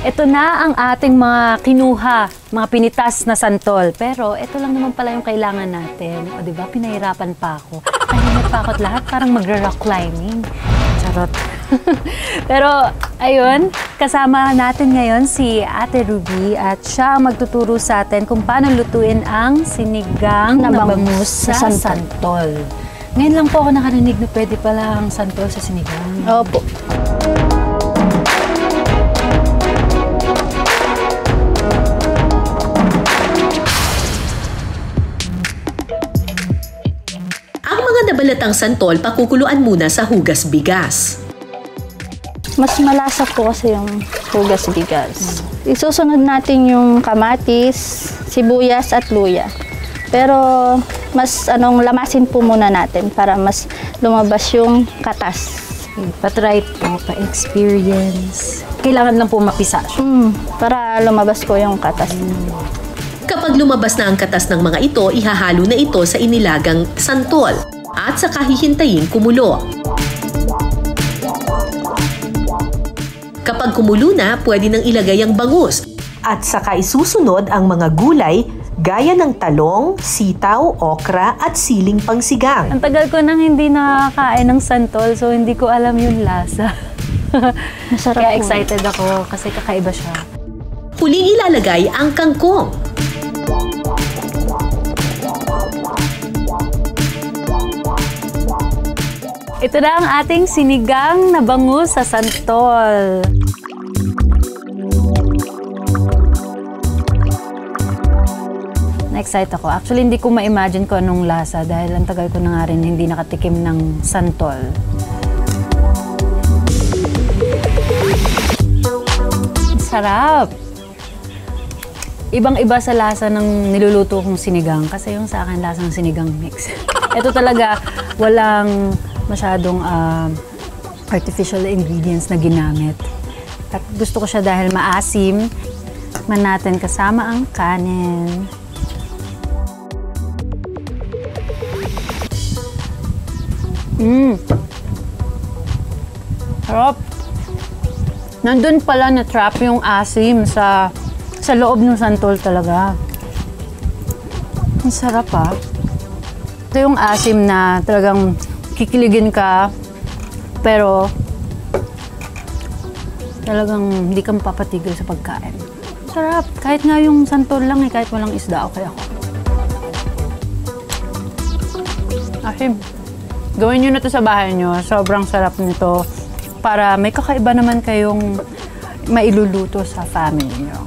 Ito na ang ating mga kinuha, mga pinitas na santol. Pero ito lang naman pala yung kailangan natin. O diba, pinahirapan pa ako. Tahimik pa ako at lahat, parang magra-rock climbing. Charot. Pero ayun, kasama natin ngayon si Ate Ruby at siya ang magtuturo sa atin kung paano lutuin ang sinigang na bangus sa santol. Ngayon lang po ako nakarinig na pwede pala ang santol sa sinigang. Opo. Ang mga nabalatang santol pakukuluan muna sa hugas bigas. Mas malasa po kasi yung hugas bigas. Isusunod natin yung kamatis, sibuyas at luya. Pero mas lamasin po muna natin para mas lumabas yung katas. Pa-try po, pa-experience. Kailangan lang po mapisa siya. Para lumabas po yung katas. Kapag lumabas na ang katas ng mga ito, ihahalo na ito sa inilagang santol at saka hihintayin kumulo. Kapag kumulo na, pwede nang ilagay ang bangus at saka isusunod ang mga gulay gaya ng talong, sitaw, okra at siling pangsigang. Ang tagal ko nang hindi nakakain ng santol, so hindi ko alam yung lasa. Masarap. Kaya excited ako kasi kakaiba siya. Huling ilalagay ang kangkong. Ito na ang ating sinigang na bangus sa santol. Na-excite ako. Actually, hindi ko ma-imagine ko anong lasa dahil ang tagal ko na nga rin hindi nakatikim ng santol. Sarap! Ibang-iba sa lasa ng niluluto kong sinigang kasi yung sa akin lasang sinigang mix. Ito talaga walang masyadong artificial ingredients na ginamit. At gusto ko siya dahil maasim. Man natin kasama ang kanin. Sarap. Nandun pala na-trap yung asim sa loob ng santol talaga. Ang sarap Ito yung asim na talagang kikiligin ka, pero talagang hindi ka mapapatigil sa pagkain. Sarap. Kahit nga yung santol lang kahit walang isda, okay ako. Asim. Gawin nyo na to sa bahay nyo. Sobrang sarap nito. Para may kakaiba naman kayong mailuluto sa family nyo.